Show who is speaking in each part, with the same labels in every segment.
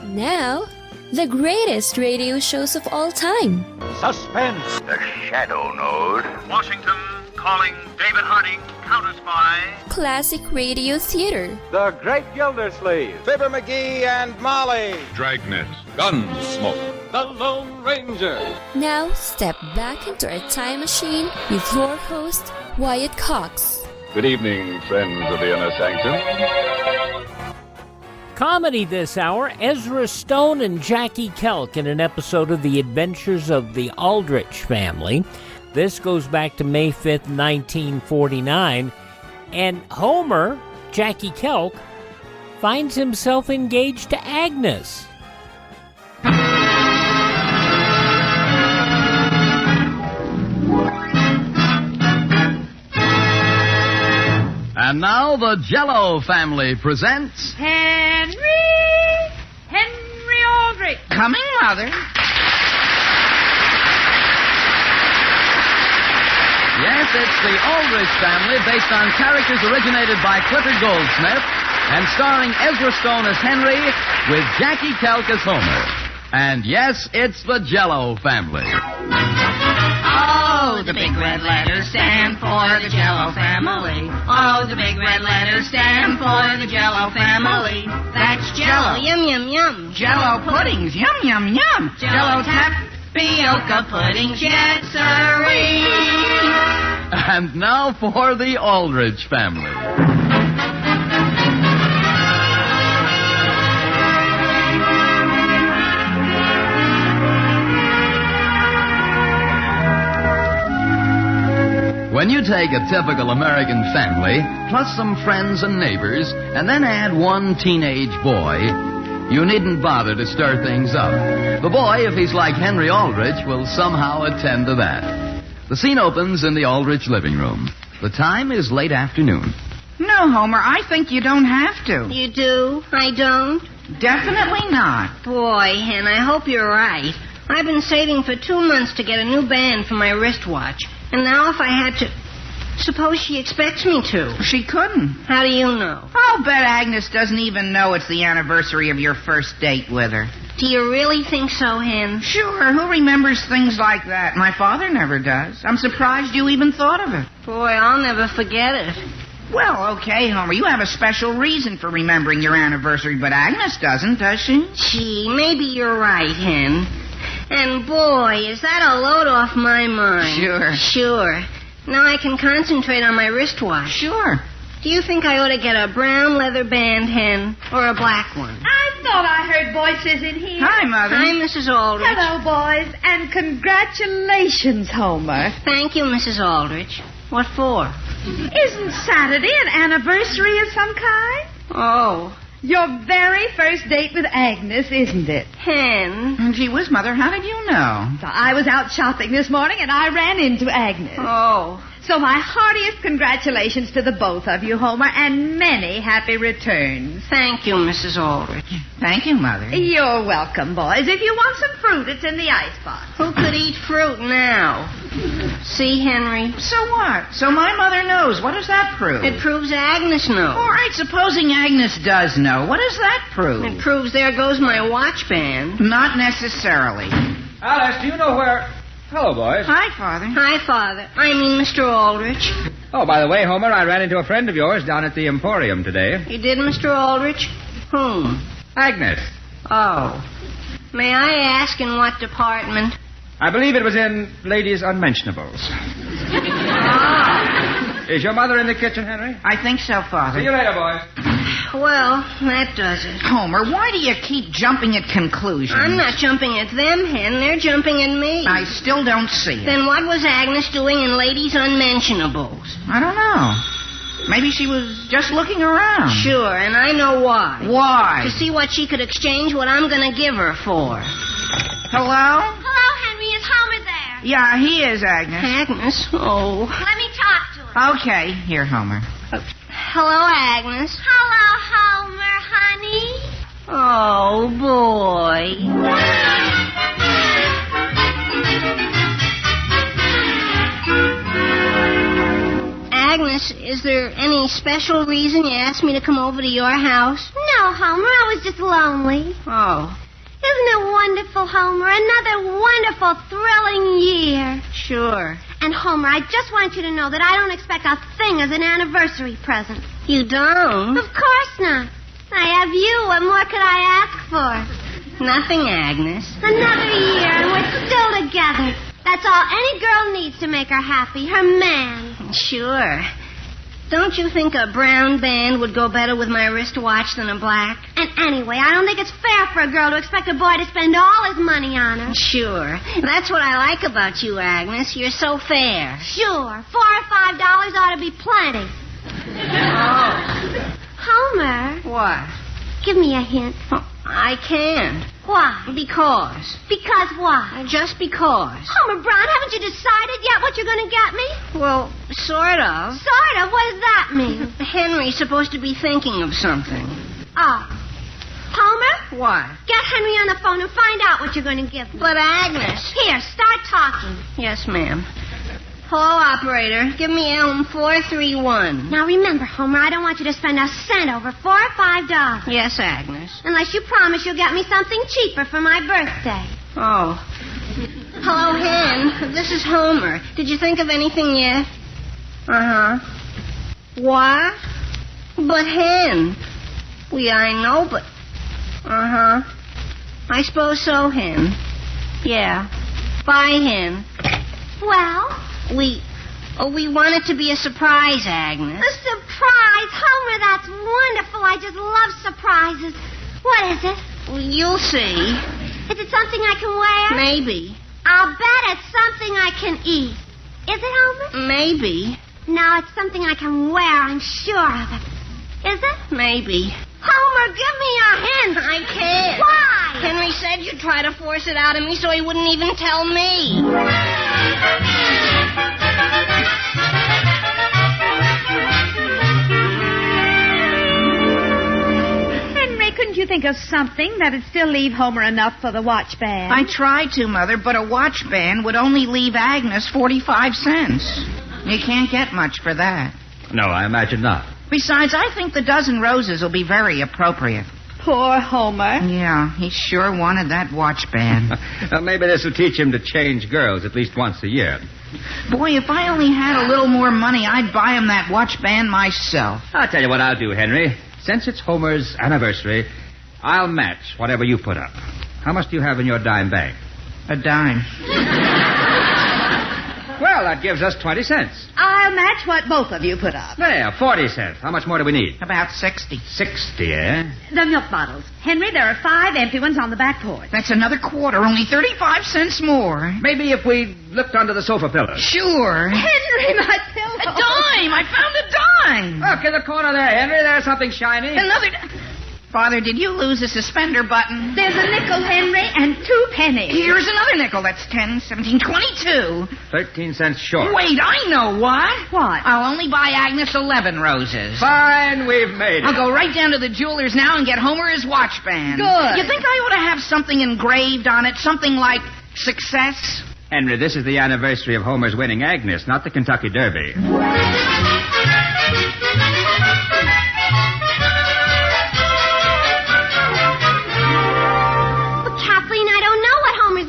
Speaker 1: Now, the greatest radio shows of all time.
Speaker 2: Suspense.
Speaker 3: The Shadow Node.
Speaker 4: Washington calling David Harding, Counter Spy.
Speaker 1: Classic radio theater.
Speaker 2: The Great Gildersleeve. Fibber McGee and Molly.
Speaker 5: Dragnet. Gunsmoke.
Speaker 2: The Lone Ranger.
Speaker 1: Now, step back into our time machine with your host, Wyatt Cox.
Speaker 5: Good evening, friends of the Inner Sanctum.
Speaker 6: Comedy this hour, Ezra Stone and Jackie-Kelk in an episode of The Adventures of the Aldrich Family. This goes back to May 5th, 1949, and Homer, Jackie-Kelk, finds himself engaged to Agnes.
Speaker 7: And now the Jell-O family presents...
Speaker 8: Henry Aldrich.
Speaker 9: Coming, Mother.
Speaker 7: Yes, it's the Aldrich Family, based on characters originated by Clifford Goldsmith, and starring Ezra Stone as Henry, with Jackie-Kelk as Homer. And yes, it's the Jell-O family.
Speaker 9: Oh, the big red letters stand for the Jell-O family. Oh, the big red letters stand for the Jell-O family. That's Jell-O.
Speaker 8: Yum, yum, yum.
Speaker 9: Jell-O puddings. Yum, yum, yum. Jell-O tapioca puddings. Yes, sirree.
Speaker 7: And now for the Aldrich family. When you take a typical American family, plus some friends and neighbors, and then add one teenage boy, you needn't bother to stir things up. The boy, if he's like Henry Aldrich, will somehow attend to that. The scene opens in the Aldrich living room. The time is late afternoon.
Speaker 9: No, Homer, I think you don't have to.
Speaker 8: You do? I don't?
Speaker 9: Definitely not.
Speaker 8: Boy, Hen, I hope you're right. I've been saving for 2 months to get a new band for my wristwatch. And now if I had to... Suppose she expects me to.
Speaker 9: She couldn't.
Speaker 8: How do you know?
Speaker 9: I'll bet Agnes doesn't even know it's the anniversary of your first date with her.
Speaker 8: Do you really think so, Hen?
Speaker 9: Sure, who remembers things like that? My father never does. I'm surprised you even thought of it.
Speaker 8: Boy, I'll never forget it.
Speaker 9: Well, okay, Homer, you have a special reason for remembering your anniversary, but Agnes doesn't, does she?
Speaker 8: Gee, maybe you're right, Hen. And boy, is that a load off my mind. Sure. Now I can concentrate on my wristwatch.
Speaker 9: Sure.
Speaker 8: Do you think I ought to get a brown leather band, Hen, or a black one?
Speaker 10: I thought I heard voices in here.
Speaker 9: Hi, Mother.
Speaker 8: Hi, Mrs. Aldrich.
Speaker 10: Hello, boys, and congratulations, Homer.
Speaker 8: Thank you, Mrs. Aldrich. What for?
Speaker 10: Isn't Saturday an anniversary of some kind?
Speaker 8: Oh.
Speaker 10: Your very first date with Agnes, isn't it?
Speaker 8: Hen.
Speaker 9: Gee whiz, Mother, how did you know?
Speaker 10: So I was out shopping this morning, and I ran into Agnes.
Speaker 8: Oh.
Speaker 10: So my heartiest congratulations to the both of you, Homer, and many happy returns.
Speaker 8: Thank you, Mrs. Aldrich.
Speaker 9: Thank you, Mother.
Speaker 10: You're welcome, boys. If you want some fruit, it's in the icebox.
Speaker 8: Who could eat fruit now? See, Henry?
Speaker 9: So what? So my mother knows. What does that prove?
Speaker 8: It proves Agnes knows.
Speaker 9: All right, supposing Agnes does know. What does that prove?
Speaker 8: It proves there goes my watch band.
Speaker 9: Not necessarily.
Speaker 2: Alice, do you know where... Hello, boys.
Speaker 9: Hi, Father.
Speaker 8: Hi, Father. I mean, Mr. Aldrich.
Speaker 2: Oh, by the way, Homer, I ran into a friend of yours down at the Emporium today.
Speaker 8: You did, Mr. Aldrich? Whom?
Speaker 2: Agnes.
Speaker 8: Oh. May I ask in what department?
Speaker 2: I believe it was in Ladies' Unmentionables.
Speaker 8: Ah.
Speaker 2: Is your mother in the kitchen, Henry?
Speaker 9: I think so, Father.
Speaker 2: See you later, boys.
Speaker 8: Well, that does it.
Speaker 9: Homer, why do you keep jumping at conclusions?
Speaker 8: I'm not jumping at them, Hen. They're jumping at me.
Speaker 9: I still don't see it.
Speaker 8: Then what was Agnes doing in Ladies' Unmentionables?
Speaker 9: I don't know. Maybe she was just looking around.
Speaker 8: Sure, and I know why.
Speaker 9: Why?
Speaker 8: To see what she could exchange what I'm going to give her for.
Speaker 9: Hello?
Speaker 11: Hello, Henry. Is Homer there?
Speaker 9: Yeah, he is, Agnes.
Speaker 8: Agnes? Oh.
Speaker 11: Let me talk to him.
Speaker 9: Okay. Here, Homer.
Speaker 8: Hello, Agnes.
Speaker 11: Hello, Homer, honey.
Speaker 8: Oh, boy. Agnes Agnes, is there any special reason you asked me to come over to your house?
Speaker 11: No, Homer, I was just lonely.
Speaker 8: Oh.
Speaker 11: Isn't it wonderful, Homer? Another wonderful, thrilling year.
Speaker 8: Sure.
Speaker 11: And, Homer, I just want you to know that I don't expect a thing as an anniversary present.
Speaker 8: You don't?
Speaker 11: Of course not. I have you. What more could I ask for?
Speaker 8: Nothing, Agnes.
Speaker 11: Another year, and we're still together. That's all any girl needs to make her happy, her man.
Speaker 8: Sure. Don't you think a brown band would go better with my wristwatch than a black?
Speaker 11: And anyway, I don't think it's fair for a girl to expect a boy to spend all his money on her.
Speaker 8: Sure. That's what I like about you, Agnes. You're so fair.
Speaker 11: Sure. $4 or $5 ought to be plenty.
Speaker 8: Oh.
Speaker 11: Homer.
Speaker 8: What?
Speaker 11: Give me a hint.
Speaker 8: Oh, I can't.
Speaker 11: Why?
Speaker 8: Because.
Speaker 11: Because what?
Speaker 8: Just because.
Speaker 11: Homer Brown, haven't you decided yet what you're going to get me?
Speaker 8: Well, sort of.
Speaker 11: Sort of? What does that mean?
Speaker 8: Henry's supposed to be thinking of something.
Speaker 11: Oh. Homer?
Speaker 8: What?
Speaker 11: Get Henry on the phone and find out what you're going to give me.
Speaker 8: But Agnes.
Speaker 11: Here, start talking.
Speaker 8: Yes, ma'am. Hello, operator. Give me Elm 431.
Speaker 11: Now remember, Homer, I don't want you to spend a cent over $4 or $5.
Speaker 8: Yes, Agnes.
Speaker 11: Unless you promise you'll get me something cheaper for my birthday.
Speaker 8: Oh. Hello, Hen. This is Homer. Did you think of anything yet? Uh-huh. What? But, Hen. I know, but... Uh-huh. I suppose so, Hen. Yeah. Bye, Hen.
Speaker 11: Well?
Speaker 8: We want it to be a surprise, Agnes.
Speaker 11: A surprise? Homer, that's wonderful. I just love surprises. What is it?
Speaker 8: Well, you'll see.
Speaker 11: Is it something I can wear?
Speaker 8: Maybe.
Speaker 11: I'll bet it's something I can eat. Is it, Homer?
Speaker 8: Maybe.
Speaker 11: No, it's something I can wear. I'm sure of it. Is it?
Speaker 8: Maybe.
Speaker 11: Homer, give me a hint.
Speaker 8: I can't.
Speaker 11: Why?
Speaker 8: Henry said you'd try to force it out of me so he wouldn't even tell me.
Speaker 10: Henry, couldn't you think of something that'd still leave Homer enough for the watch band?
Speaker 9: I tried to, Mother, but a watch band would only leave Agnes 45 cents. You can't get much for that.
Speaker 2: No, I imagine not.
Speaker 9: Besides, I think the dozen roses will be very appropriate.
Speaker 10: Poor Homer.
Speaker 9: Yeah, he sure wanted that watch band.
Speaker 2: Well, maybe this will teach him to change girls at least once a year.
Speaker 9: Boy, if I only had a little more money, I'd buy him that watch band myself.
Speaker 2: I'll tell you what I'll do, Henry. Since it's Homer's anniversary, I'll match whatever you put up. How much do you have in your dime bank?
Speaker 9: A dime.
Speaker 2: Well, that gives us 20 cents.
Speaker 10: I'll match what both of you put up.
Speaker 2: There, 40 cents. How much more do we need?
Speaker 9: About 60.
Speaker 2: 60, eh?
Speaker 10: The milk bottles. Henry, there are 5 empty ones on the back porch.
Speaker 9: That's another quarter, only 35 cents more.
Speaker 2: Maybe if we looked under the sofa pillows.
Speaker 9: Sure.
Speaker 10: Henry, my pillow.
Speaker 9: A dime! I found a dime!
Speaker 2: Look in the corner there, Henry. There's something shiny.
Speaker 9: Another... Father, did you lose a suspender button?
Speaker 10: There's a nickel, Henry, and 2 pennies.
Speaker 9: Here's another nickel. That's 10, 17, 22.
Speaker 2: 13 cents short.
Speaker 9: Wait, I know what.
Speaker 10: What?
Speaker 9: I'll only buy Agnes 11 roses.
Speaker 2: Fine, we've made it.
Speaker 9: I'll go right down to the jeweler's now and get Homer his watch band.
Speaker 10: Good.
Speaker 9: You think I ought to have something engraved on it? Something like success?
Speaker 2: Henry, this is the anniversary of Homer's winning Agnes, not the Kentucky Derby.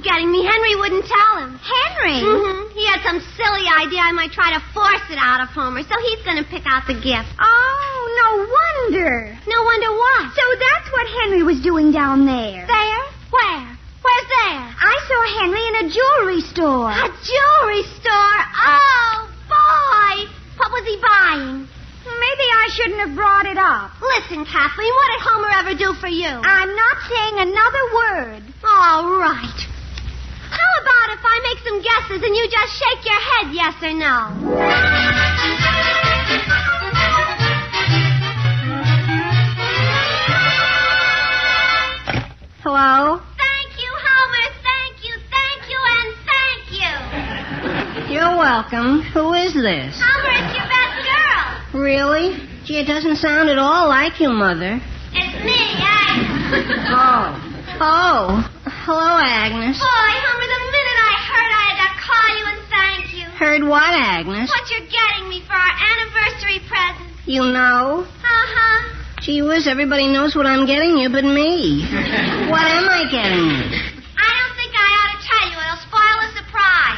Speaker 11: Getting me. Henry wouldn't tell him. Henry? Mm-hmm. He had some silly idea I might try to force it out of Homer, so he's going to pick out the gift.
Speaker 12: Oh, no wonder.
Speaker 11: No wonder what?
Speaker 12: So that's what Henry was doing down there.
Speaker 11: There? Where? Where's there?
Speaker 12: I saw Henry in a jewelry store.
Speaker 11: A jewelry store? Oh, boy. What was he buying?
Speaker 12: Maybe I shouldn't have brought it up.
Speaker 11: Listen, Kathleen, what did Homer ever do for you?
Speaker 12: I'm not saying another word.
Speaker 11: All right. How about if I make some guesses and you just shake your head yes or no?
Speaker 8: Hello?
Speaker 11: Thank you, Homer. Thank you, and thank you.
Speaker 8: You're welcome. Who is this?
Speaker 11: Homer, it's your best girl.
Speaker 8: Really? Gee, it doesn't sound at all like you, Mother.
Speaker 11: It's me, Agnes.
Speaker 8: Oh. Hello, Agnes.
Speaker 11: Boy, Homer, the minute I heard I had to call you and thank you.
Speaker 8: Heard what, Agnes?
Speaker 11: What you're getting me for our anniversary present.
Speaker 8: You know?
Speaker 11: Uh-huh.
Speaker 8: Gee whiz, everybody knows what I'm getting you but me. What am I getting you?
Speaker 11: I don't think I ought to tell you. It'll spoil the surprise.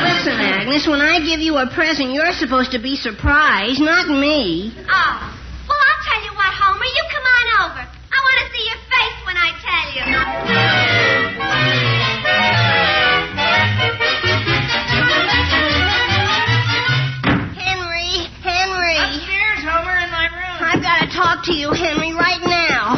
Speaker 8: Listen, Agnes, when I give you a present, you're supposed to be surprised, not me.
Speaker 11: Oh. Well, I'll tell you what, Homer. You come on over. I want to see your face when I tell you.
Speaker 8: Henry.
Speaker 9: Upstairs, Homer, in my room.
Speaker 8: I've got to talk to you, Henry, right now.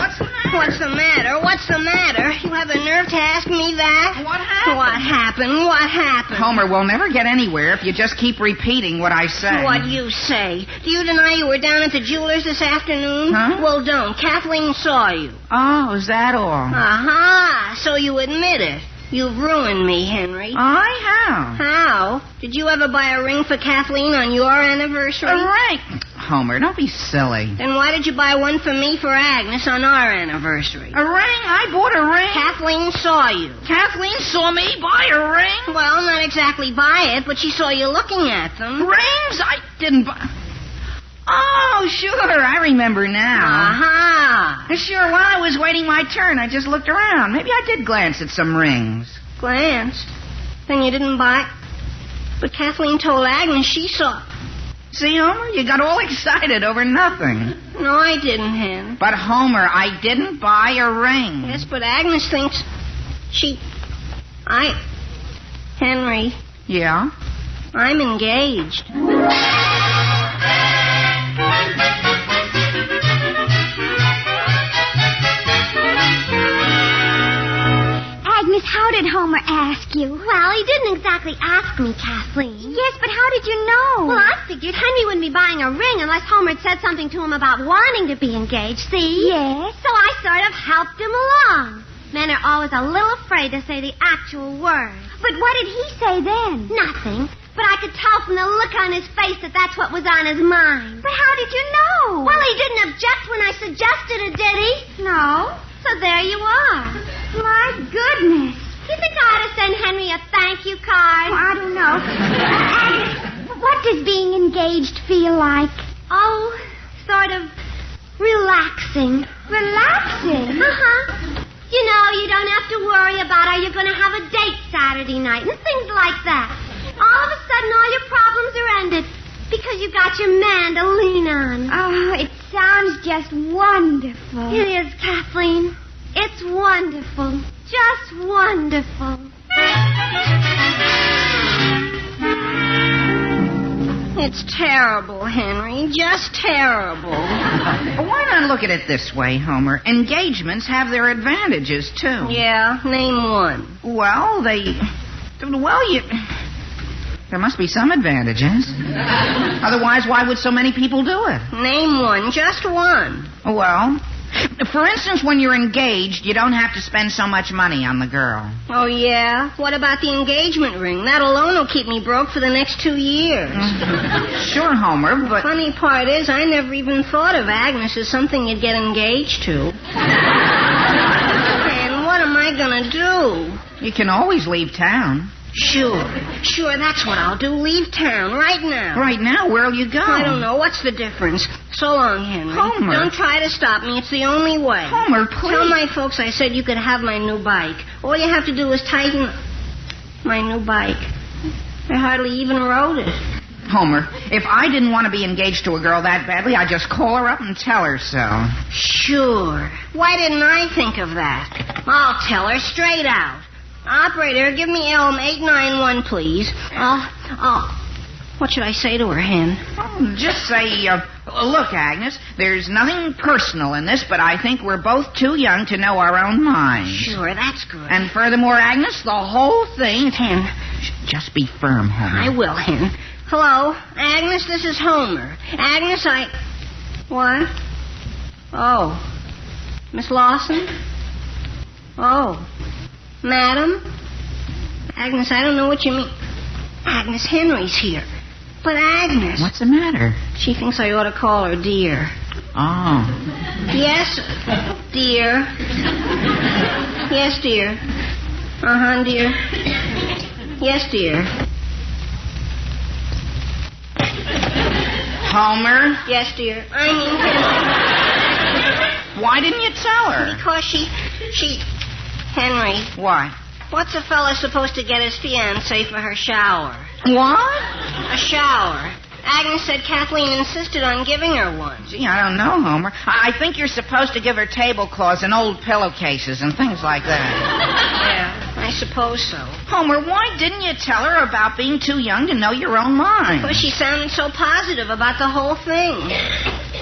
Speaker 9: What's the matter?
Speaker 8: What's the matter? You have the nerve to ask me that?
Speaker 9: What happened?
Speaker 8: What happened?
Speaker 9: Homer, we'll never get anywhere if you just keep repeating what I say.
Speaker 8: What you say? Do you deny you were down at the jeweler's this afternoon?
Speaker 9: Huh?
Speaker 8: Well, don't. Kathleen saw you.
Speaker 9: Oh, is that all?
Speaker 8: Aha! So you admit it. You've ruined me, Henry.
Speaker 9: I have.
Speaker 8: How? Did you ever buy a ring for Kathleen on your anniversary?
Speaker 9: A ring? Homer, don't be silly.
Speaker 8: Then why did you buy one for me for Agnes on our anniversary?
Speaker 9: A ring? I bought a ring.
Speaker 8: Kathleen saw you.
Speaker 9: Kathleen saw me buy a ring?
Speaker 8: Well, not exactly buy it, but she saw you looking at them.
Speaker 9: Rings? I didn't buy... Oh, sure, I remember now.
Speaker 8: Aha!
Speaker 9: Sure, while I was waiting my turn, I just looked around. Maybe I did glance at some rings.
Speaker 8: Glanced? Then you didn't buy... But Kathleen told Agnes she saw...
Speaker 9: See, Homer, you got all excited over nothing.
Speaker 8: No, I didn't, Hen.
Speaker 9: But, Homer, I didn't buy a ring.
Speaker 8: Yes, but Agnes thinks she... Henry.
Speaker 9: Yeah?
Speaker 8: I'm engaged.
Speaker 12: Agnes, how did Homer ask you?
Speaker 11: Well, he didn't exactly ask me, Kathleen.
Speaker 12: Yes, but how did you know?
Speaker 11: Well, I figured Henry wouldn't be buying a ring unless Homer had said something to him about wanting to be engaged, see?
Speaker 12: Yes.
Speaker 11: So I sort of helped him along. Men are always a little afraid to say the actual word.
Speaker 12: But what did he say then?
Speaker 11: Nothing. But I could tell from the look on his face that that's what was on his mind.
Speaker 12: But how did you know?
Speaker 11: Well, he didn't object when I suggested it, did he?
Speaker 12: No.
Speaker 11: So there you are.
Speaker 12: My goodness.
Speaker 11: You think I ought to send Henry a thank you card?
Speaker 12: Oh, I don't know. Agnes, what does being engaged feel like?
Speaker 11: Oh, sort of relaxing.
Speaker 12: Relaxing?
Speaker 11: Uh-huh. You know, you don't have to worry about are you going to have a date Saturday night and things like that. All of a sudden, all your problems are ended because you got your man to lean on.
Speaker 12: Oh, it sounds just wonderful.
Speaker 11: It is, Kathleen. It's wonderful. Just wonderful.
Speaker 8: It's terrible, Henry. Just terrible.
Speaker 9: Why not look at it this way, Homer? Engagements have their advantages, too.
Speaker 8: Yeah, name one.
Speaker 9: Well, there must be some advantages. Otherwise, why would so many people do it?
Speaker 8: Name one, just one.
Speaker 9: Well, for instance, when you're engaged, you don't have to spend so much money on the girl.
Speaker 8: Oh, yeah? What about the engagement ring? That alone will keep me broke for the next 2 years.
Speaker 9: Sure, Homer, but...
Speaker 8: The funny part is I never even thought of Agnes as something you'd get engaged to. And what am I going to do?
Speaker 9: You can always leave town.
Speaker 8: Sure, that's what I'll do. Leave town right now.
Speaker 9: Right now? Where'll you go?
Speaker 8: I don't know. What's the difference? So long, Henry.
Speaker 9: Homer.
Speaker 8: Don't try to stop me. It's the only way.
Speaker 9: Homer, please.
Speaker 8: Tell my folks I said you could have my new bike. All you have to do is tighten my new bike. I hardly even rode it.
Speaker 9: Homer, if I didn't want to be engaged to a girl that badly, I'd just call her up and tell her so.
Speaker 8: Sure. Why didn't I think of that? I'll tell her straight out. Operator, give me Elm 891, please. What should I say to her, Hen?
Speaker 9: Just say, look, Agnes, there's nothing personal in this, but I think we're both too young to know our own minds.
Speaker 8: Sure, that's good.
Speaker 9: And furthermore, Agnes, the whole thing...
Speaker 8: Hen.
Speaker 9: Just be firm, Homer.
Speaker 8: I will, Hen. Hello, Agnes, this is Homer. Agnes, What? Oh. Miss Lawson? Oh. Madam? Agnes, I don't know what you mean. Agnes, Henry's here. But Agnes...
Speaker 9: What's the matter?
Speaker 8: She thinks I ought to call her dear.
Speaker 9: Oh.
Speaker 8: Yes, dear. Yes, dear. Uh-huh, dear. Yes, dear.
Speaker 9: Homer?
Speaker 8: Yes, dear. I mean,
Speaker 9: Why didn't you tell her?
Speaker 8: because she... Henry,
Speaker 9: Why?
Speaker 8: what's a fella supposed to get his fiancée for her shower?
Speaker 9: What?
Speaker 8: A shower. Agnes said Kathleen insisted on giving her one.
Speaker 9: Gee, I don't know, Homer. I think you're supposed to give her tablecloths and old pillowcases and things like that.
Speaker 8: Yeah, I suppose so.
Speaker 9: Homer, why didn't you tell her about being too young to know your own mind?
Speaker 8: Because she sounded so positive about the whole thing.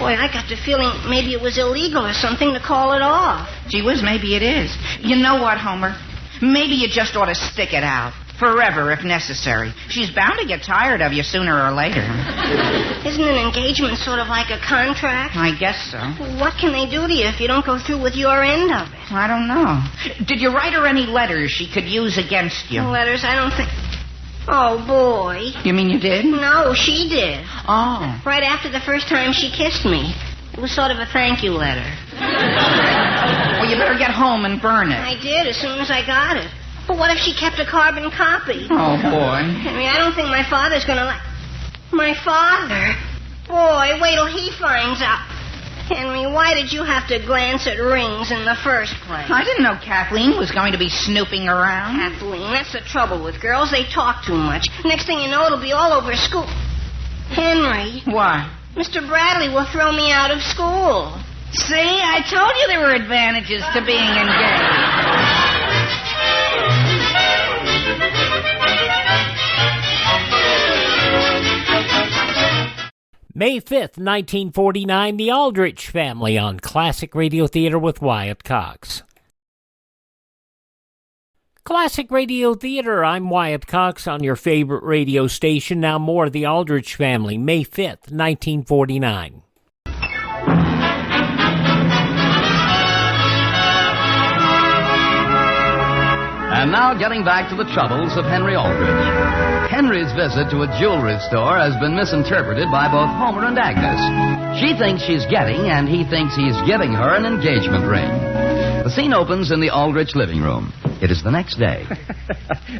Speaker 8: Boy, I got the feeling maybe it was illegal or something to call it off.
Speaker 9: Gee whiz, maybe it is. You know what, Homer? Maybe you just ought to stick it out. Forever, if necessary. She's bound to get tired of you sooner or later.
Speaker 8: Isn't an engagement sort of like a contract?
Speaker 9: I guess so.
Speaker 8: What can they do to you if you don't go through with your end of it?
Speaker 9: I don't know. Did you write her any letters she could use against you?
Speaker 8: Letters, I don't think... Oh, boy.
Speaker 9: You mean you did?
Speaker 8: No, she did.
Speaker 9: Oh.
Speaker 8: Right after the first time she kissed me. It was sort of a thank you letter.
Speaker 9: Well, you better get home and burn it.
Speaker 8: I did as soon as I got it. But what if she kept a carbon copy?
Speaker 9: Oh, boy.
Speaker 8: Henry, I don't think my father's going to like... My father? Boy, wait till he finds out. Henry, why did you have to glance at rings in the first place?
Speaker 9: I didn't know Kathleen was going to be snooping around.
Speaker 8: Kathleen, that's the trouble with girls. They talk too much. Next thing you know, it'll be all over school. Henry.
Speaker 9: What?
Speaker 8: Mr. Bradley will throw me out of school.
Speaker 9: See, I told you there were advantages to being engaged.
Speaker 6: May 5th, 1949, The Aldrich Family on Classic Radio Theater with Wyatt Cox. Classic Radio Theater, I'm Wyatt Cox on your favorite radio station. Now more of The Aldrich Family, May 5th, 1949.
Speaker 7: And now getting back to the troubles of Henry Aldrich. Henry's visit to a jewelry store has been misinterpreted by both Homer and Agnes. She thinks she's getting, and he thinks he's giving her an engagement ring. The scene opens in the Aldrich living room. It is the next day.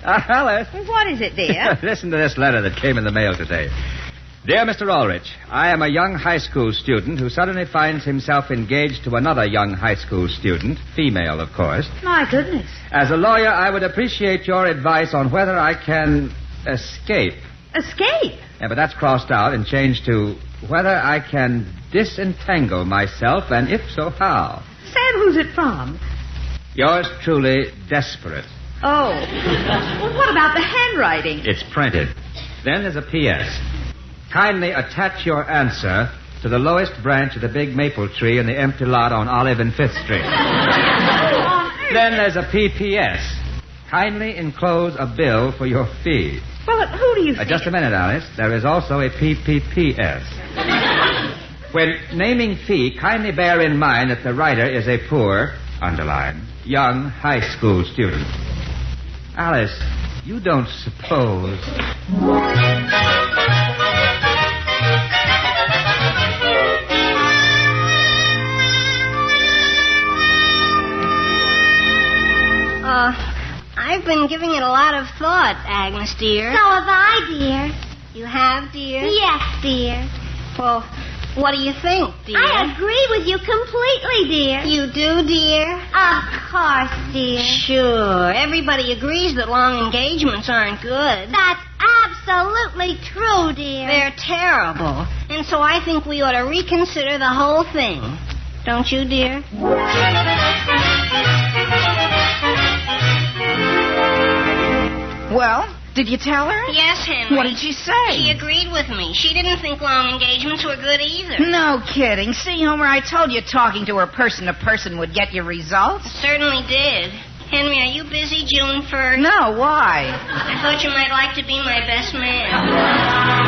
Speaker 2: Alice.
Speaker 10: What is it, dear?
Speaker 2: Listen to this letter that came in the mail today. Dear Mr. Aldrich, I am a young high school student who suddenly finds himself engaged to another young high school student, female, of course.
Speaker 10: My goodness.
Speaker 2: As a lawyer, I would appreciate your advice on whether I can escape.
Speaker 10: Escape?
Speaker 2: Yeah, but that's crossed out and changed to whether I can disentangle myself, and if so, how.
Speaker 10: Sam, who's it from?
Speaker 2: Yours truly, Desperate.
Speaker 10: Oh. Well, what about the handwriting?
Speaker 2: It's printed. Then there's a P.S. Kindly attach your answer to the lowest branch of the big maple tree in the empty lot on Olive and 5th Street. Then there's a P.P.S. Kindly enclose a bill for your fee.
Speaker 10: Well, who do you think?
Speaker 2: Just a minute, Alice. There is also a P.P.P.S. When naming fee, kindly bear in mind that the writer is a poor, underline, young high school student. Alice, you don't suppose...
Speaker 8: I've been giving it a lot of thought, Agnes, dear.
Speaker 12: So have I, dear.
Speaker 8: You have, dear?
Speaker 12: Yes, dear.
Speaker 8: Well, what do you think, dear?
Speaker 12: I agree with you completely, dear.
Speaker 8: You do, dear?
Speaker 12: Of course, dear.
Speaker 8: Sure. Everybody agrees that long engagements aren't good.
Speaker 12: That's absolutely true, dear.
Speaker 8: They're terrible. And so I think we ought to reconsider the whole thing. Don't you, dear?
Speaker 9: Well, did you tell her?
Speaker 8: Yes, Henry.
Speaker 9: What did she say?
Speaker 8: She agreed with me. She didn't think long engagements were good either.
Speaker 9: No kidding. See, Homer, I told you talking to her person to person would get you results.
Speaker 8: It certainly did. Henry, are you busy June 1st?
Speaker 9: No, why?
Speaker 8: I thought you might like to be my best man.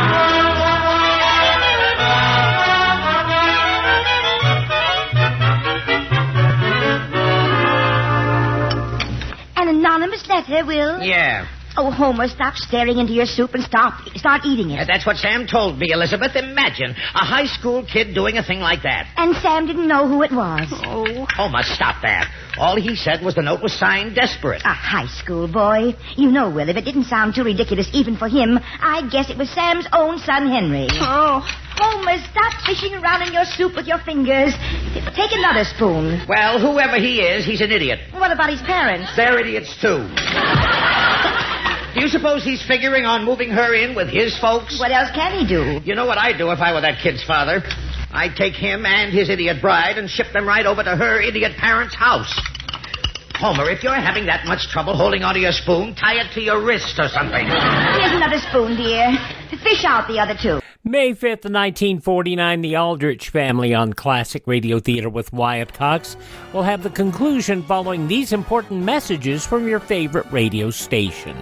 Speaker 13: An anonymous letter, Will?
Speaker 14: Yeah.
Speaker 13: Oh, Homer, stop staring into your soup and start eating it.
Speaker 14: That's what Sam told me, Elizabeth. Imagine a high school kid doing a thing like that.
Speaker 13: And Sam didn't know who it was.
Speaker 8: Oh.
Speaker 14: Homer, stop that. All he said was the note was signed Desperate.
Speaker 13: A high school boy. You know, Will, if it didn't sound too ridiculous even for him, I'd guess it was Sam's own son, Henry.
Speaker 8: Oh,
Speaker 13: Homer, stop fishing around in your soup with your fingers. Take another spoon.
Speaker 14: Well, whoever he is, he's an idiot.
Speaker 13: What about his parents?
Speaker 14: They're idiots, too. Do you suppose he's figuring on moving her in with his folks?
Speaker 13: What else can he do?
Speaker 14: You know what I'd do if I were that kid's father? I'd take him and his idiot bride and ship them right over to her idiot parents' house. Homer, if you're having that much trouble holding onto your spoon, tie it to your wrist or something.
Speaker 13: Here's another spoon, dear. Fish out the other two.
Speaker 6: May 5th, 1949, the Aldrich Family on Classic Radio Theater with Wyatt Cox will have the conclusion following these important messages from your favorite radio station.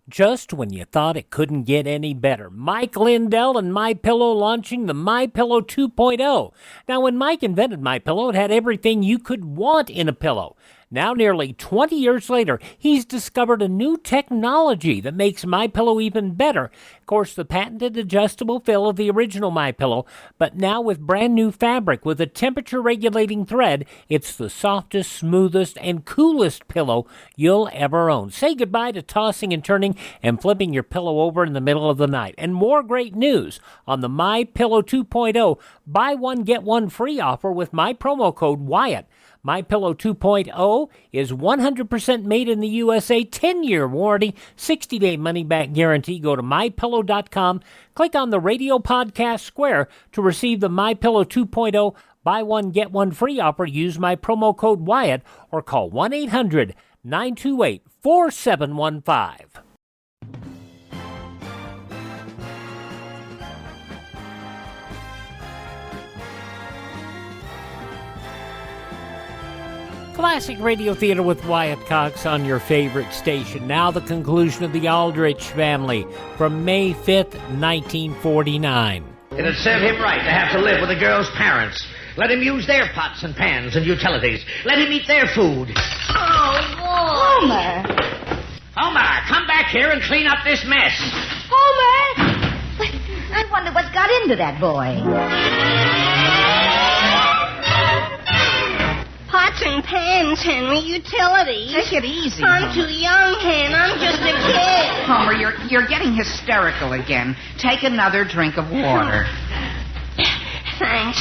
Speaker 6: Just when you thought it couldn't get any better, Mike Lindell and MyPillow launching the MyPillow 2.0. Now, when Mike invented MyPillow, it had everything you could want in a pillow. Now, nearly 20 years later, he's discovered a new technology that makes MyPillow even better. Of course, the patented adjustable fill of the original MyPillow, but now with brand new fabric with a temperature-regulating thread, it's the softest, smoothest, and coolest pillow you'll ever own. Say goodbye to tossing and turning and flipping your pillow over in the middle of the night. And more great news on the MyPillow 2.0 buy one, get one free offer with my promo code Wyatt. MyPillow 2.0 is 100% made in the USA, 10-year warranty, 60-day money-back guarantee. Go to MyPillow.com, click on the radio podcast square to receive the MyPillow 2.0 buy one, get one free offer. Use my promo code Wyatt or call 1-800-928-4715. Classic Radio Theater with Wyatt Cox on your favorite station. Now the conclusion of the Aldrich Family from May 5th, 1949.
Speaker 14: It'd serve him right to have to live with the girl's parents. Let him use their pots and pans and utilities. Let him eat their food.
Speaker 8: Oh, boy.
Speaker 13: Homer!
Speaker 14: Homer, come back here and clean up this mess.
Speaker 13: Homer! I wonder what's got into that boy.
Speaker 8: Pots and pans, Henry, utilities.
Speaker 10: Take it easy,
Speaker 8: I'm
Speaker 10: Homer.
Speaker 8: too young, Hen. I'm just a kid.
Speaker 10: Homer, you're getting hysterical again. Take another drink of water.
Speaker 8: Thanks.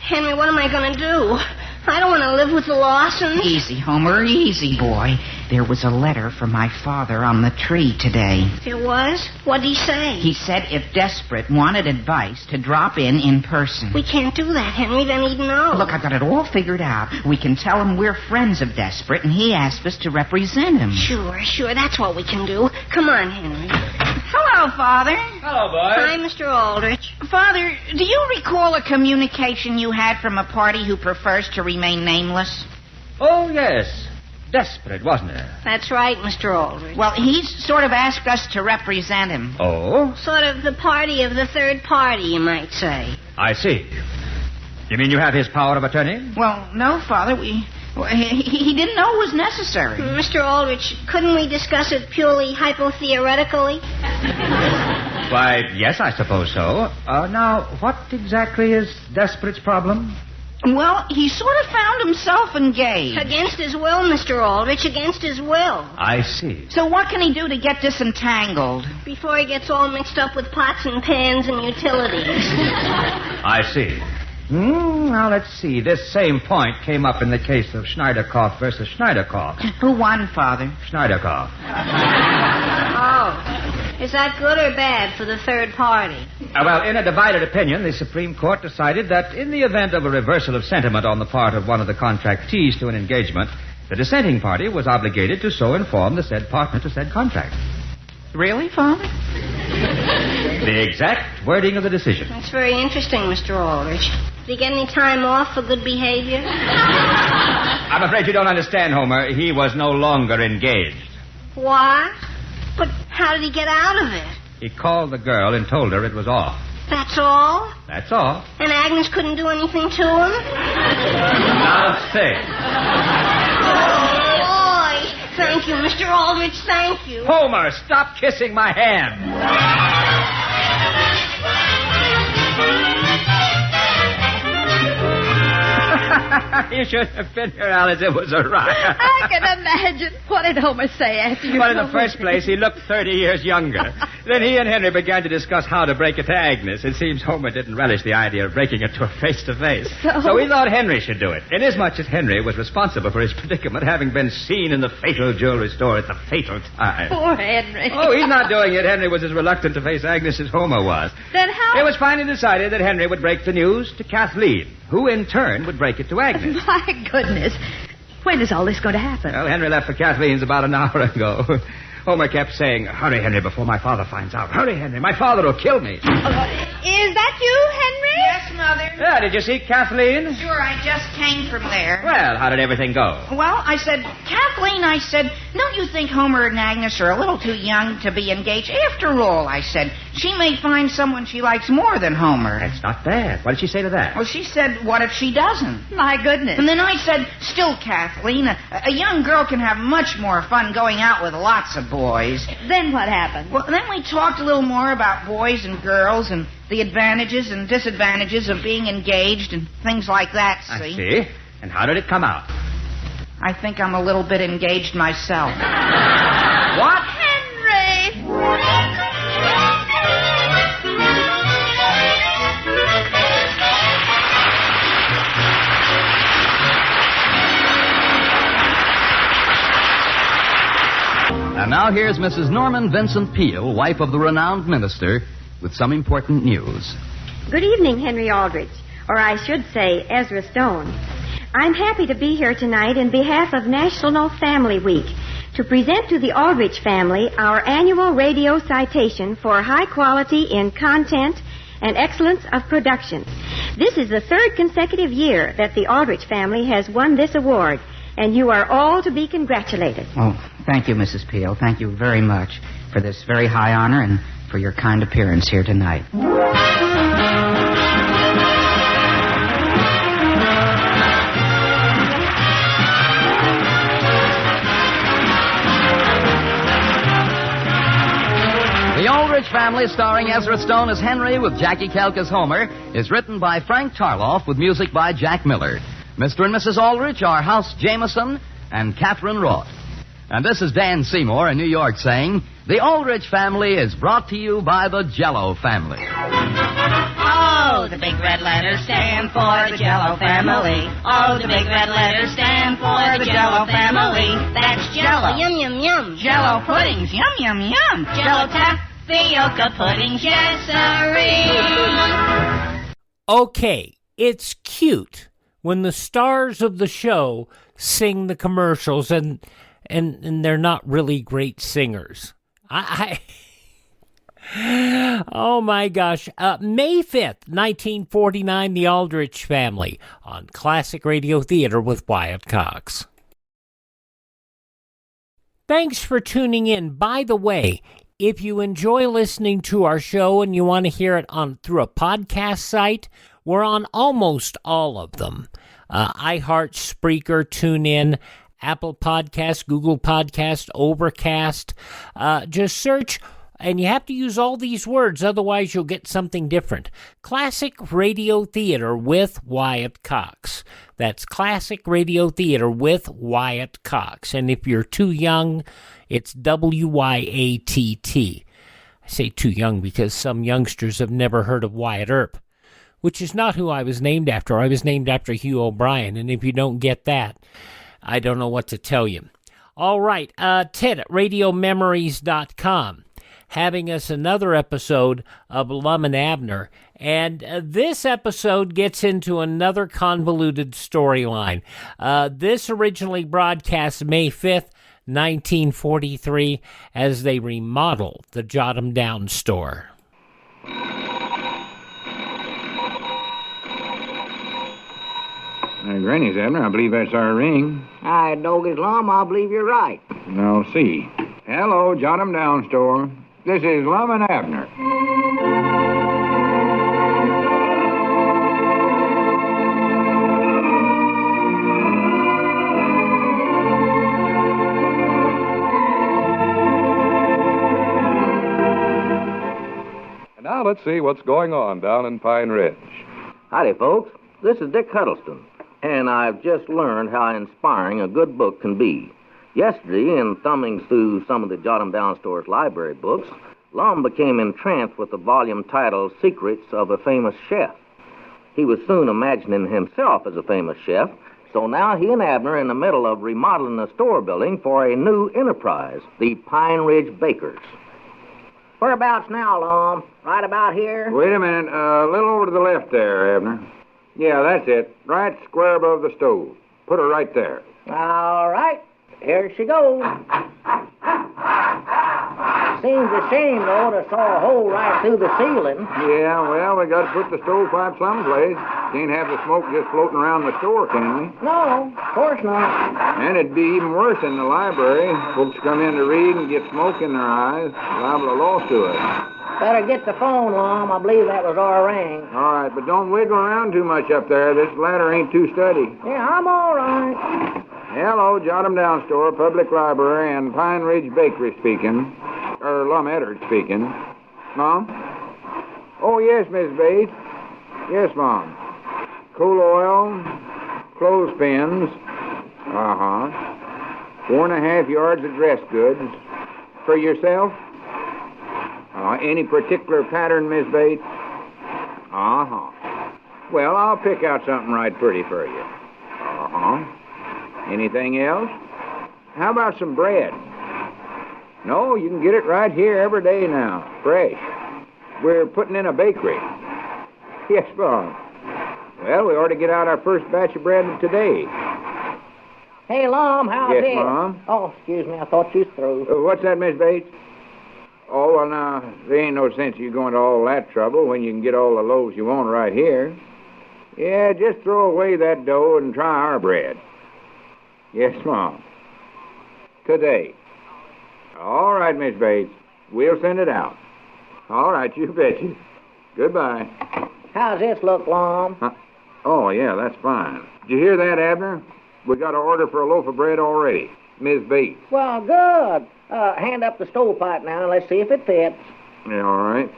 Speaker 8: Henry, what am I going to do? I don't want to live with the Lawsons.
Speaker 10: Easy, Homer, easy, boy. There was a letter from my father on the tree today.
Speaker 8: There was? What'd he say?
Speaker 10: He said if Desperate wanted advice to drop in person.
Speaker 8: We can't do that, Henry. Then he'd know.
Speaker 10: Look, I've got it all figured out. We can tell him we're friends of Desperate, and he asked us to represent him.
Speaker 8: Sure. That's what we can do. Come on, Henry.
Speaker 10: Hello, Father.
Speaker 2: Hello, boy.
Speaker 8: Hi, Mr. Aldrich.
Speaker 10: Father, do you recall a communication you had from a party who prefers to remain nameless?
Speaker 2: Oh, yes. Desperate, wasn't it?
Speaker 8: That's right, Mr. Aldrich.
Speaker 10: Well, he's sort of asked us to represent him.
Speaker 2: Oh?
Speaker 8: Sort of the party of the third party, you might say.
Speaker 2: I see. You mean you have his power of attorney?
Speaker 10: Well, no, Father. He didn't know it was necessary.
Speaker 8: Mr. Aldrich, couldn't we discuss it purely hypotheoretically?
Speaker 2: Why, yes, I suppose so. Now, what exactly is Desperate's problem?
Speaker 10: Well, he sort of found himself engaged.
Speaker 8: Against his will, Mr. Aldrich, against his will.
Speaker 2: I see.
Speaker 10: So what can he do to get disentangled?
Speaker 8: Before he gets all mixed up with pots and pans and utilities.
Speaker 2: I see. Now, let's see. This same point came up in the case of Schneiderkoff versus Schneiderkoff.
Speaker 10: Who won, Father?
Speaker 2: Schneiderkoff.
Speaker 8: Oh. Is that good or bad for the third party?
Speaker 2: Well, in a divided opinion, the Supreme Court decided that in the event of a reversal of sentiment on the part of one of the contractees to an engagement, the dissenting party was obligated to so inform the said partner to said contract.
Speaker 10: Really, Father?
Speaker 2: The exact wording of the decision.
Speaker 8: That's very interesting, Mr. Aldrich. Did he get any time off for good behavior?
Speaker 2: I'm afraid you don't understand, Homer. He was no longer engaged.
Speaker 8: What? But how did he get out of it?
Speaker 2: He called the girl and told her it was off.
Speaker 8: That's all?
Speaker 2: That's all.
Speaker 8: And Agnes couldn't do anything to him?
Speaker 2: Not a thing.
Speaker 8: Oh, boy. Thank you, Mr. Aldrich. Thank you.
Speaker 2: Homer, stop kissing my hand. You shouldn't have been here, Alice. It was a riot.
Speaker 10: I can imagine. What did Homer say after you
Speaker 2: Well, in
Speaker 10: told
Speaker 2: the first
Speaker 10: me?
Speaker 2: place, he looked 30 years younger. Then he and Henry began to discuss how to break it to Agnes. It seems Homer didn't relish the idea of breaking it to her face-to-face. So we thought Henry should do it, inasmuch as Henry was responsible for his predicament, having been seen in the fatal jewelry store at the fatal time.
Speaker 10: Poor Henry.
Speaker 2: Oh, he's not doing it. Henry was as reluctant to face Agnes as Homer was.
Speaker 10: Then how...
Speaker 2: It was finally decided that Henry would break the news to Kathleen, who in turn would break it to Agnes.
Speaker 10: My goodness. When is all this going to happen?
Speaker 2: Well, Henry left for Kathleen's about an hour ago. Homer kept saying, "Hurry, Henry, before my father finds out. Hurry, Henry, my father will kill me."
Speaker 10: Is that you, Henry?
Speaker 9: Yes, Mother.
Speaker 2: Yeah, did you see Kathleen?
Speaker 9: Sure, I just came from there.
Speaker 2: Well, how did everything go?
Speaker 9: Well, I said, Kathleen, I said, don't you think Homer and Agnes are a little too young to be engaged? After all, I said, she may find someone she likes more than Homer.
Speaker 2: That's not bad. What did she say to that?
Speaker 9: Well, she said, what if she doesn't?
Speaker 10: My goodness.
Speaker 9: And then I said, still, Kathleen, a young girl can have much more fun going out with lots of boys.
Speaker 10: Then what happened?
Speaker 9: Well, then we talked a little more about boys and girls and the advantages and disadvantages of being engaged and things like that, see?
Speaker 2: I see. And how did it come out?
Speaker 9: I think I'm a little bit engaged myself.
Speaker 2: What?
Speaker 10: Henry!
Speaker 7: And now here's Mrs. Norman Vincent Peale, wife of the renowned minister, with some important news.
Speaker 15: Good evening, Henry Aldrich, or I should say Ezra Stone. I'm happy to be here tonight in behalf of National Family Week to present to the Aldrich family our annual radio citation for high quality in content and excellence of production. This is the third consecutive year that the Aldrich family has won this award, and you are all to be congratulated.
Speaker 9: Oh, thank you, Mrs. Peale. Thank you very much for this very high honor and for your kind appearance here tonight.
Speaker 7: The Aldrich Family, starring Ezra Stone as Henry with jackie-kelk as Homer, is written by Frank Tarloff with music by Jack Miller. Mr. and Mrs. Aldrich are House Jameson and Catherine Roth. And this is Dan Seymour in New York saying, the Aldrich Family is brought to you by the Jell-O family.
Speaker 9: Oh, the big red letters stand for the Jell-O family. Oh, the big red letters stand for the Jell-O family. That's Jell-O.
Speaker 8: Yum, yum, yum.
Speaker 9: Jell-O puddings, yum, yum, yum. Jell-O tapioca puddings, yes, sirree.
Speaker 6: Okay, it's cute when the stars of the show sing the commercials and they're not really great singers. Oh, my gosh. May 5th, 1949, The Aldrich Family on Classic Radio Theater with Wyatt Cox. Thanks for tuning in. By the way, if you enjoy listening to our show and you want to hear it through a podcast site, we're on almost all of them. iHeart, Spreaker, TuneIn, Apple Podcast, Google Podcast, Overcast. Just search, and you have to use all these words, otherwise you'll get something different. Classic Radio Theater with Wyatt Cox. That's Classic Radio Theater with Wyatt Cox. And if you're too young, it's WYATT. I say too young because some youngsters have never heard of Wyatt Earp, which is not who I was named after. I was named after Hugh O'Brien, and if you don't get that, I don't know what to tell you. All right, Ted at RadioMemories.com, having us another episode of Lum and Abner. And this episode gets into another convoluted storyline. This originally broadcast May 5th, 1943, as they remodel the Jot 'em Down store.
Speaker 16: Granny's, Abner. I believe that's our ring.
Speaker 14: I dog Islam, I believe you're right.
Speaker 16: Now, see. Hello, Jot 'em Down store. This is Lum and Abner. And now let's see what's going on down in Pine Ridge.
Speaker 17: Howdy, folks. This is Dick Huddleston. and I've just learned how inspiring a good book can be. Yesterday, in thumbing through some of the Jot 'em Down Store's library books, Lum became entranced with the volume titled Secrets of a Famous Chef. He was soon imagining himself as a famous chef, so now he and Abner are in the middle of remodeling the store building for a new enterprise, the Pine Ridge Bakers.
Speaker 8: Whereabouts now, Lum? Right about here?
Speaker 16: Wait a minute. A little over to the left there, Abner. Yeah, that's it. Right square above the stove. Put her right there.
Speaker 8: All right. Here she goes. Seems a shame, though, to saw a hole right through the ceiling.
Speaker 16: Yeah, well, we got to put the stovepipe someplace. Can't have the smoke just floating around the store, can we?
Speaker 8: No, of course not.
Speaker 16: And it'd be even worse in the library. Folks come in to read and get smoke in their eyes. Liable to lost to it.
Speaker 8: Better get the phone, Lum. I believe that was our ring.
Speaker 16: All right, but don't wiggle around too much up there. This ladder ain't too steady.
Speaker 8: Yeah, I'm all right.
Speaker 16: Hello, Jot 'em Down Store, Public Library, and Pine Ridge Bakery speaking. Lum Eddard speaking. Mom? Oh, yes, Miss Bates. Yes, Mom. Coal oil, clothespins. 4.5 yards of dress goods. For yourself? Any particular pattern, Miss Bates? Well, I'll pick out something right pretty for you. Anything else? How about some bread? No, you can get it right here every day now, fresh. We're putting in a bakery. Yes, Mom. Well, we ought to get out our first batch of bread today.
Speaker 8: Hey, Lum, how's it?
Speaker 16: Yes, Mom.
Speaker 8: Oh, excuse me, I thought you was through.
Speaker 16: What's that, Miss Bates? Oh, well, now, there ain't no sense you going to all that trouble when you can get all the loaves you want right here. Yeah, just throw away that dough and try our bread. Yes, Mom. Today. All right, Miss Bates. We'll send it out. All right, you betcha. Goodbye.
Speaker 8: How's this look, Lum?
Speaker 16: Oh, yeah, that's fine. Did you hear that, Abner? We got an order for a loaf of bread already. Miss Bates.
Speaker 8: Well, good. Hand up the stovepipe now and let's see if it fits.
Speaker 16: Yeah, all right.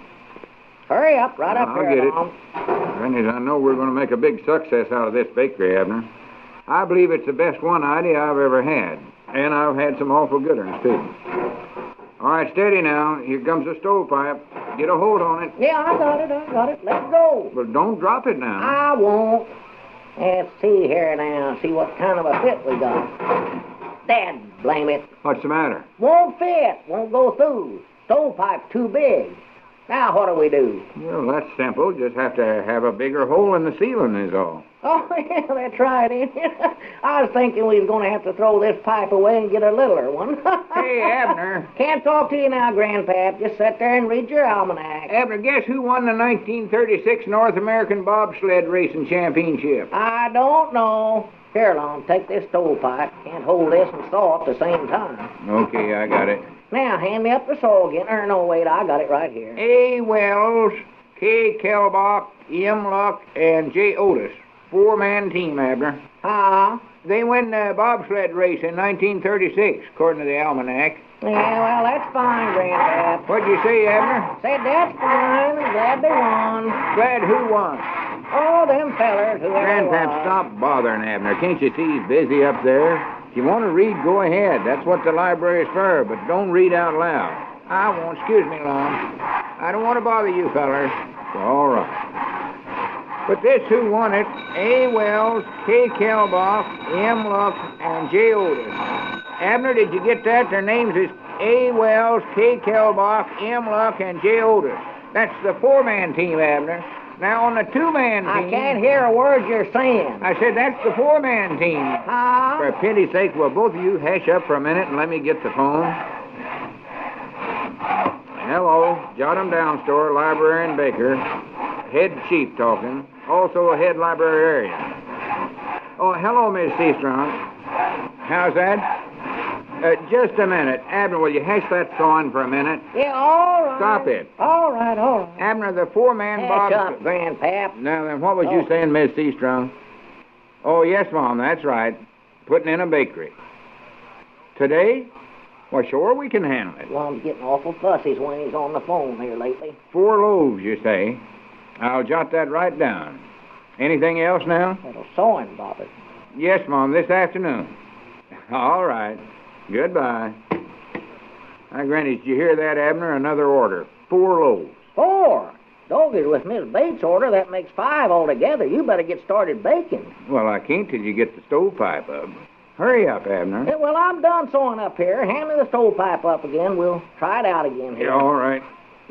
Speaker 8: Hurry up, right up
Speaker 16: I'll
Speaker 8: here,
Speaker 16: get it.
Speaker 8: Lum.
Speaker 16: Granny, I know we're going to make a big success out of this bakery, Abner. I believe it's the best one idea I've ever had. And I've had some awful good ones, too. All right, steady now. Here comes the stovepipe. Get a hold on it.
Speaker 8: Yeah, I got it. Let's go.
Speaker 16: But don't drop it now.
Speaker 8: I won't. Let's see here now. See what kind of a fit we got. Dad, blame it.
Speaker 16: What's the matter?
Speaker 8: Won't fit. Won't go through. Stovepipe's too big. Now what do we do?
Speaker 16: Well, that's simple. Just have to have a bigger hole in the ceiling is all.
Speaker 8: Oh, yeah, that's right, ain't it? I was thinking we was going to have to throw this pipe away and get a littler one.
Speaker 16: Hey, Abner.
Speaker 8: Can't talk to you now, Grandpap. Just sit there and read your almanac.
Speaker 16: Abner, guess who won the 1936 North American Bobsled Racing Championship?
Speaker 8: I don't know. Here, Lum, take this stovepipe. Can't hold this and saw at the same time.
Speaker 16: Okay, I got it.
Speaker 8: Now, hand me up the saw again. Or no, wait, I got it right here.
Speaker 16: A. Wells, K. Kelbach, M. Luck, and J. Otis. 4-man team, Abner. They win the bobsled race in 1936, according to the almanac.
Speaker 8: Yeah, well, that's fine, Grandpap.
Speaker 16: What'd you say, Abner?
Speaker 8: Said that's fine. I'm glad they won.
Speaker 16: Glad who won?
Speaker 8: Oh, them fellers, whoever
Speaker 16: Grandpap,
Speaker 8: was.
Speaker 16: stop bothering Abner. Can't you see he's busy up there? If you want to read, go ahead. That's what the library's for, but don't read out loud. I won't. Excuse me, Lum. I don't want to bother you fellers. All right. But this who won it, A. Wells, K. Kelbach, M. Luck, and J. Otis. Abner, did you get that? Their names is A. Wells, K. Kelbach, M. Luck, and J. Otis. That's the 4-man team, Abner. Now, on the 2-man team...
Speaker 8: I can't hear a word you're saying.
Speaker 16: I said that's the 4-man team. For pity's sake, will both of you hush up for a minute and let me get the phone? Hello, Jot 'em Down Store, librarian Baker. Head chief talking. Also a head librarian. Oh, hello, Miss Seastrong. How's that? Just a minute. Abner, will you hash that sawing for a minute?
Speaker 8: Yeah, all right.
Speaker 16: Stop it.
Speaker 8: All right.
Speaker 16: Abner, the 4-man
Speaker 8: Hush
Speaker 16: bob...
Speaker 8: up, Grandpap.
Speaker 16: Now, then, what was you saying, Miss Seastrong? Oh, yes, Mom, that's right. Putting in a bakery. Today? Well, sure, we can handle it.
Speaker 8: Lum's getting awful fussy when he's on the phone here lately.
Speaker 16: 4 loaves, you say? I'll jot that right down. Anything else now?
Speaker 14: Little sewing, Bobby.
Speaker 16: Yes, Mom, this afternoon. All right. Goodbye. Now, Granny, did you hear that, Abner? Another order. 4 loaves.
Speaker 14: 4? Doggies, with Miss Bates' order, that makes 5 altogether. You better get started baking.
Speaker 16: Well, I can't till you get the stovepipe up. Hurry up, Abner.
Speaker 14: Yeah, well, I'm done sewing up here. Hand me the stovepipe up again. We'll try it out again here.
Speaker 16: Yeah, all right.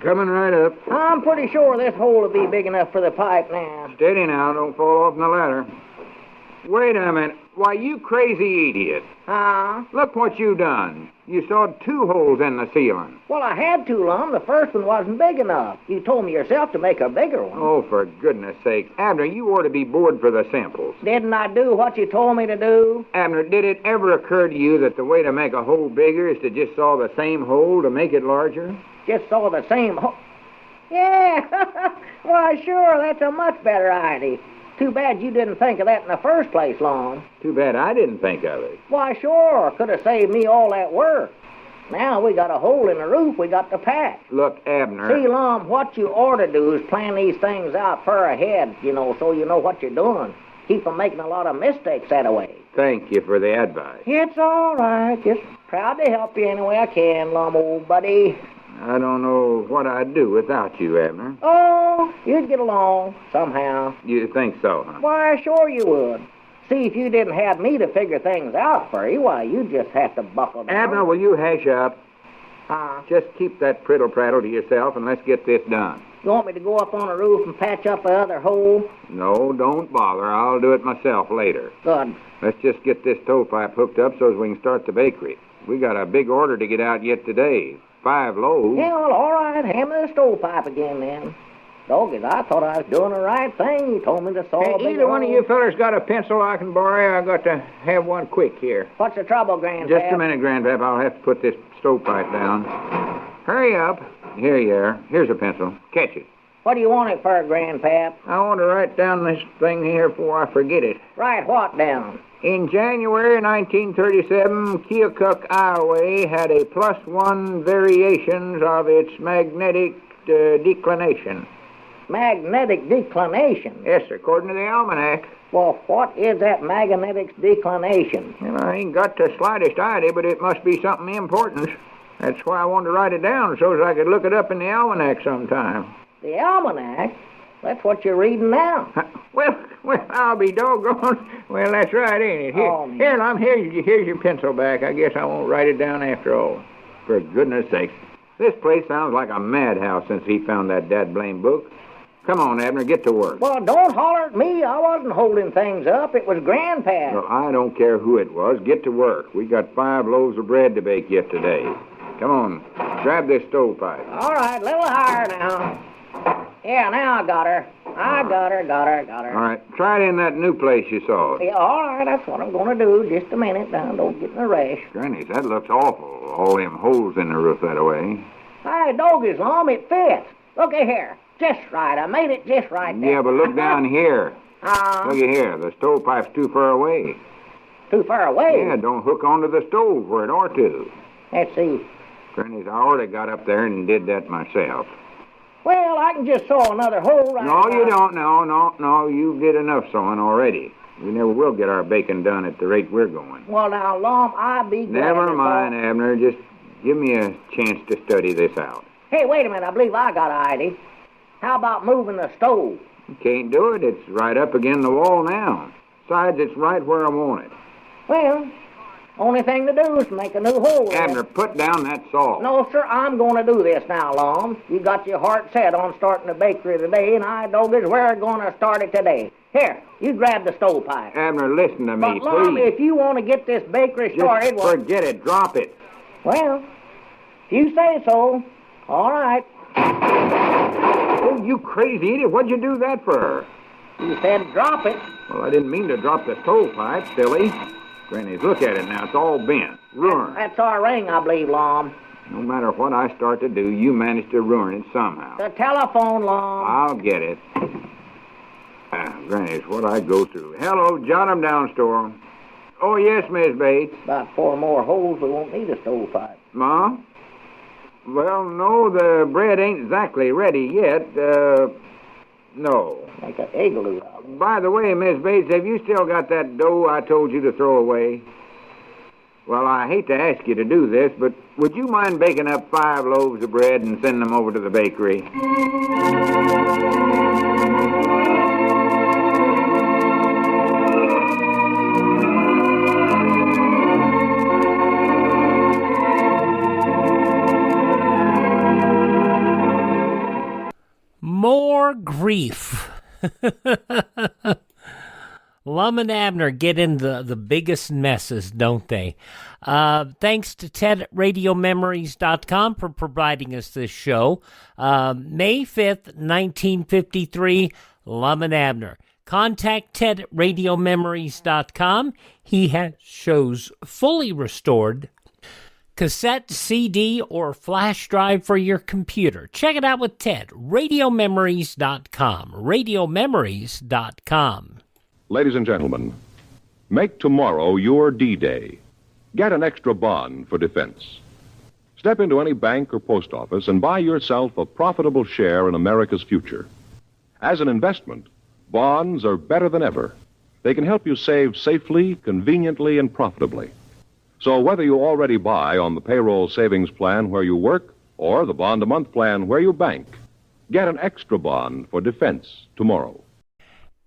Speaker 16: Coming right up.
Speaker 14: I'm pretty sure this hole will be big enough for the pipe now.
Speaker 16: Steady now. Don't fall off the ladder. Wait a minute. Why, you crazy idiot.
Speaker 14: Huh?
Speaker 16: Look what you done. You sawed 2 holes in the ceiling.
Speaker 14: Well, I had to, Lum. The first one wasn't big enough. You told me yourself to make a bigger one.
Speaker 16: Oh, for goodness sake. Abner, you ought to be bored for the samples.
Speaker 14: Didn't I do what you told me to do?
Speaker 16: Abner, did it ever occur to you that the way to make a hole bigger is to just saw the same hole to make it larger?
Speaker 14: Just saw the same hole? Yeah. Why, sure, that's a much better idea. Too bad you didn't think of that in the first place, Lum.
Speaker 16: Too bad I didn't think of it.
Speaker 14: Why, sure, could have saved me all that work. Now we got a hole in the roof we got to patch.
Speaker 16: Look, Abner.
Speaker 14: See, Lum, what you ought to do is plan these things out far ahead, so you know what you're doing. Keep from making a lot of mistakes that way.
Speaker 16: Thank you for the advice.
Speaker 14: It's all right. Just proud to help you any way I can, Lum, old buddy.
Speaker 16: I don't know what I'd do without you, Abner.
Speaker 14: Oh, you'd get along somehow.
Speaker 16: You think so, huh?
Speaker 14: Why, sure you would. See, if you didn't have me to figure things out for you, why, you'd just have to buckle down.
Speaker 16: Abner, will you hash up?
Speaker 14: Huh?
Speaker 16: Just keep that prattle to yourself and let's get this done.
Speaker 14: You want me to go up on the roof and patch up the other hole?
Speaker 16: No, don't bother. I'll do it myself later.
Speaker 14: Good.
Speaker 16: Let's just get this stovepipe hooked up so as we can start the bakery. We got a big order to get out yet today. 5 loaves.
Speaker 14: Yeah, well, all right. Hand me the stovepipe again, then. Doggies, I thought I was doing the right thing. You told me to saw a big
Speaker 16: either one of you
Speaker 14: hole.
Speaker 16: fellers got a pencil I can borrow? I got to have one quick here.
Speaker 14: What's the trouble, Grandpap?
Speaker 16: Just a minute, Grandpap. I'll have to put this stovepipe down. Hurry up. Here you are. Here's a pencil. Catch it.
Speaker 14: What do you want it for, Grandpap?
Speaker 16: I want to write down this thing here before I forget it.
Speaker 14: Write what down?
Speaker 16: In January 1937, Keokuk, Iowa had a +1 variations of its magnetic declination.
Speaker 14: Magnetic declination?
Speaker 16: Yes, sir, according to the almanac.
Speaker 14: Well, what is that magnetic declination?
Speaker 16: Well, I ain't got the slightest idea, but it must be something important. That's why I wanted to write it down, so as I could look it up in the almanac sometime.
Speaker 14: The almanac? That's what you're reading now.
Speaker 16: Well, I'll be doggone. Well, that's right, ain't it? Here, Lum, here's your pencil back. I guess I won't write it down after all. For goodness sakes. This place sounds like a madhouse since he found that dad-blame book. Come on, Abner, get to work.
Speaker 14: Well, don't holler at me. I wasn't holding things up. It was Grandpa.
Speaker 16: Well, I don't care who it was. Get to work. We got 5 loaves of bread to bake yet today. Come on, grab this stovepipe.
Speaker 14: All right, a little higher now. Yeah, now I got her. Got her.
Speaker 16: All right, try it in that new place you saw.
Speaker 14: Yeah, all right, that's what I'm going to do. Just a minute now. Don't get in a rush.
Speaker 16: Granny, that looks awful. All them holes in the roof that way.
Speaker 14: Hey, doggies, Lum, it fits. Look at here. Just right. I made it just right there.
Speaker 16: Yeah, but look down here. Look at here. The stovepipe's too far away.
Speaker 14: Too far away?
Speaker 16: Yeah, don't hook onto the stove where it ought to.
Speaker 14: Let's see.
Speaker 16: Granny's, I already got up there and did that myself.
Speaker 14: Well, I can just saw another hole right
Speaker 16: No,
Speaker 14: now.
Speaker 16: you don't. No. You did enough sewing already. We never will get our bacon done at the rate we're going.
Speaker 14: Well, now, Lum, I'll be glad
Speaker 16: Never
Speaker 14: to
Speaker 16: mind,
Speaker 14: saw...
Speaker 16: Abner. Just give me a chance to study this out.
Speaker 14: Hey, wait a minute. I believe I got an idea. How about moving the stove?
Speaker 16: You can't do it. It's right up against the wall now. Besides, it's right where I want it.
Speaker 14: Well, only thing to do is make a new hole.
Speaker 16: Abner, put down that saw.
Speaker 14: No, sir, I'm going to do this now, Lum. You got your heart set on starting the bakery today, and I, doggies, we're going to start it today. Here, you grab the stovepipe.
Speaker 16: Abner, listen to me,
Speaker 14: But, Lum,
Speaker 16: please.
Speaker 14: if you want to get this bakery started...
Speaker 16: Just forget it. Drop it.
Speaker 14: Well, if you say so, all right.
Speaker 16: Oh, you crazy idiot. What'd you do that for?
Speaker 14: You said drop it.
Speaker 16: Well, I didn't mean to drop the stovepipe, silly. Granny, look at it now. It's all bent. Ruined.
Speaker 14: That's our ring, I believe, Lum.
Speaker 16: No matter what I start to do, you manage to ruin it somehow.
Speaker 14: The telephone, Lum.
Speaker 16: I'll get it. Granny, it's what I go through. Hello, jot 'em down, store. Oh, yes, Miss Bates.
Speaker 14: About 4 more holes, we won't need a stovepipe.
Speaker 16: Ma? Well, no, the bread ain't exactly ready yet. No.
Speaker 14: Make an igloo out
Speaker 16: by the way, Miss Bates, have you still got that dough I told you to throw away? Well, I hate to ask you to do this, but would you mind baking up 5 loaves of bread and send them over to the bakery?
Speaker 6: More grief. Lum and Abner get into the biggest messes, don't they? Thanks to Ted at RadioMemories.com for providing us this show. May 5th, 1953, Lum and Abner. Contact Ted at RadioMemories.com. He has shows fully restored. Cassette, CD, or flash drive for your computer. Check it out with Ted. RadioMemories.com. RadioMemories.com.
Speaker 18: Ladies and gentlemen, make tomorrow your D-Day. Get an extra bond for defense. Step into any bank or post office and buy yourself a profitable share in America's future. As an investment, bonds are better than ever. They can help you save safely, conveniently, and profitably. So whether you already buy on the payroll savings plan where you work or the bond-a-month plan where you bank, get an extra bond for defense tomorrow.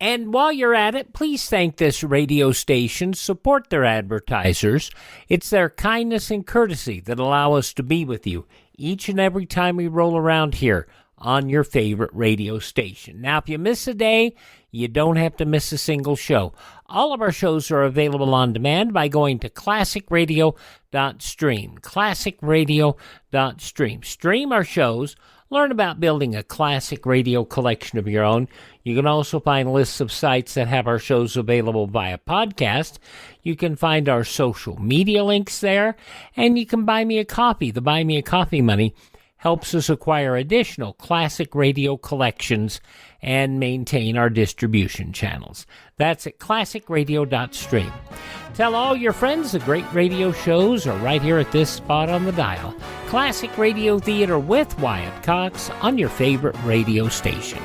Speaker 6: And while you're at it, please thank this radio station, support their advertisers. It's their kindness and courtesy that allow us to be with you each and every time we roll around here on your favorite radio station. Now, if you miss a day, you don't have to miss a single show. All of our shows are available on demand by going to classicradio.stream. Classicradio.stream. Stream our shows. Learn about building a classic radio collection of your own. You can also find lists of sites that have our shows available via podcast. You can find our social media links there, and you can buy me a coffee. The Buy Me a Coffee money helps us acquire additional classic radio collections and maintain our distribution channels. That's at classicradio.stream. Tell all your friends the great radio shows are right here at this spot on the dial. Classic Radio Theater with Wyatt Cox on your favorite radio station.